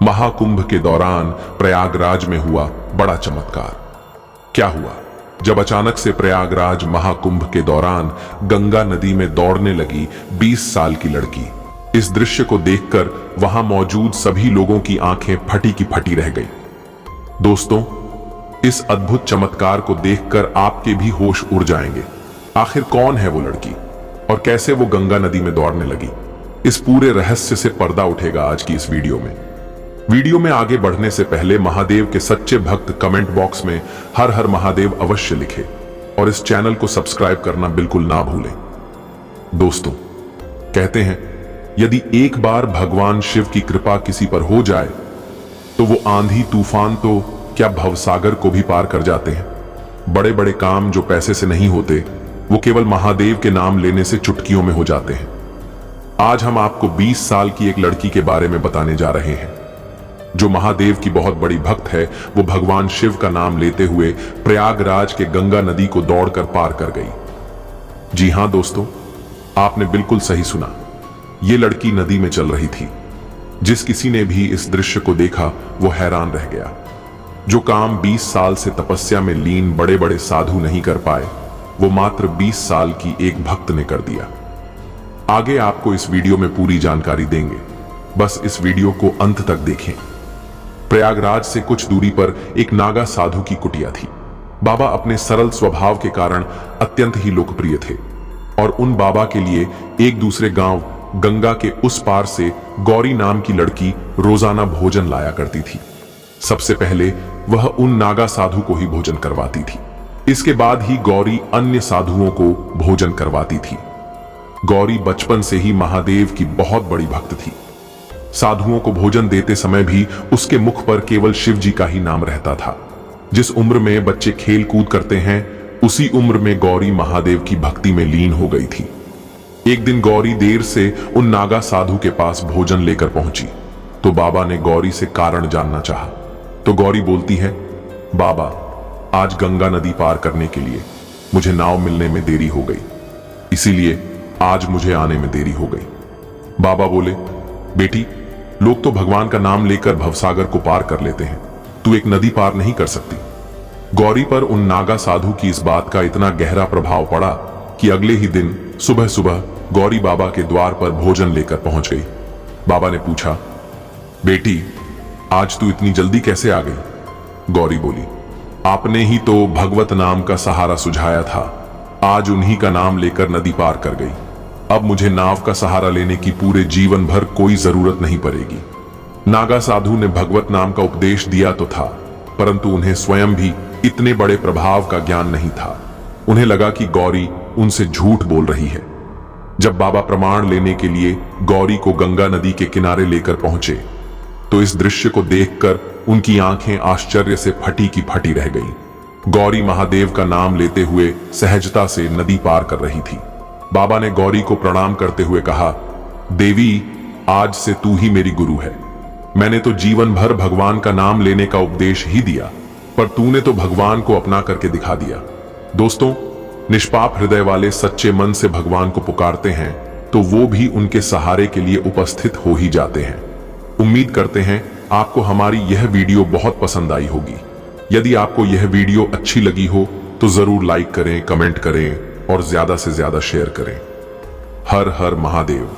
महाकुंभ के दौरान प्रयागराज में हुआ बड़ा चमत्कार। क्या हुआ? जब अचानक से प्रयागराज महाकुंभ के दौरान गंगा नदी में दौड़ने लगी 20 साल की लड़की। इस दृश्य को देखकर वहां मौजूद सभी लोगों की आंखें फटी की फटी रह गई। दोस्तों, इस अद्भुत चमत्कार को देखकर आपके भी होश उड़ जाएंगे। आखिर कौन है वो लड़की और कैसे वो गंगा नदी में दौड़ने लगी? इस पूरे रहस्य से पर्दा उठेगा आज की इस वीडियो में। वीडियो में आगे बढ़ने से पहले महादेव के सच्चे भक्त कमेंट बॉक्स में हर हर महादेव अवश्य लिखें और इस चैनल को सब्सक्राइब करना बिल्कुल ना भूलें। दोस्तों, कहते हैं यदि एक बार भगवान शिव की कृपा किसी पर हो जाए तो वो आंधी तूफान तो क्या भवसागर को भी पार कर जाते हैं। बड़े बड़े काम जो पैसे से नहीं होते वो केवल महादेव के नाम लेने से चुटकियों में हो जाते हैं। आज हम आपको 20 साल की एक लड़की के बारे में बताने जा रहे हैं जो महादेव की बहुत बड़ी भक्त है। वो भगवान शिव का नाम लेते हुए प्रयागराज के गंगा नदी को दौड़कर पार कर गई। जी हां दोस्तों, आपने बिल्कुल सही सुना। ये लड़की नदी में चल रही थी। जिस किसी ने भी इस दृश्य को देखा वो हैरान रह गया। जो काम 20 साल से तपस्या में लीन बड़े बड़े साधु नहीं कर पाए वो मात्र 20 साल की एक भक्त ने कर दिया। आगे आपको इस वीडियो में पूरी जानकारी देंगे, बस इस वीडियो को अंत तक देखें। प्रयागराज से कुछ दूरी पर एक नागा साधु की कुटिया थी। बाबा अपने सरल स्वभाव के कारण अत्यंत ही लोकप्रिय थे और उन बाबा के लिए एक दूसरे गांव गंगा के उस पार से गौरी नाम की लड़की रोजाना भोजन लाया करती थी। सबसे पहले वह उन नागा साधु को ही भोजन करवाती थी। इसके बाद ही गौरी अन्य साधुओं को भोजन करवाती थी। गौरी बचपन से ही महादेव की बहुत बड़ी भक्त थी। साधुओं को भोजन देते समय भी उसके मुख पर केवल शिव जी का ही नाम रहता था। जिस उम्र में बच्चे खेल कूद करते हैं उसी उम्र में गौरी महादेव की भक्ति में लीन हो गई थी। एक दिन गौरी देर से उन नागा साधु के पास भोजन लेकर पहुंची तो बाबा ने गौरी से कारण जानना चाहा। तो गौरी बोलती है, बाबा, आज गंगा नदी पार करने के लिए मुझे नाव मिलने में देरी हो गई, इसीलिए आज मुझे आने में देरी हो गई। बाबा बोले, बेटी, लोग तो भगवान का नाम लेकर भवसागर को पार कर लेते हैं, तू एक नदी पार नहीं कर सकती। गौरी पर उन नागा साधु की इस बात का इतना गहरा प्रभाव पड़ा कि अगले ही दिन सुबह सुबह गौरी बाबा के द्वार पर भोजन लेकर पहुंच गई। बाबा ने पूछा, बेटी, आज तू इतनी जल्दी कैसे आ गई? गौरी बोली, आपने ही तो भगवत नाम का सहारा सुझाया था, आज उन्हीं का नाम लेकर नदी पार कर गई। अब मुझे नाव का सहारा लेने की पूरे जीवन भर कोई जरूरत नहीं पड़ेगी। नागा साधु ने भगवत नाम का उपदेश दिया तो था, परंतु उन्हें स्वयं भी इतने बड़े प्रभाव का ज्ञान नहीं था। उन्हें लगा कि गौरी उनसे झूठ बोल रही है। जब बाबा प्रमाण लेने के लिए गौरी को गंगा नदी के किनारे लेकर पहुंचे तो इस दृश्य को देखकर उनकी आंखें आश्चर्य से फटी की फटी रह गईं। गौरी महादेव का नाम लेते हुए सहजता से नदी पार कर रही थी। बाबा ने गौरी को प्रणाम करते हुए कहा, देवी, आज से तू ही मेरी गुरु है। मैंने तो जीवन भर भगवान का नाम लेने का उपदेश ही दिया, पर तूने तो भगवान को अपना करके दिखा दिया। दोस्तों, निष्पाप हृदय वाले सच्चे मन से भगवान को पुकारते हैं तो वो भी उनके सहारे के लिए उपस्थित हो ही जाते हैं। उम्मीद करते हैं आपको हमारी यह वीडियो बहुत पसंद आई होगी। यदि आपको यह वीडियो अच्छी लगी हो तो जरूर लाइक करें, कमेंट करें और ज्यादा से ज्यादा शेयर करें। हर हर महादेव।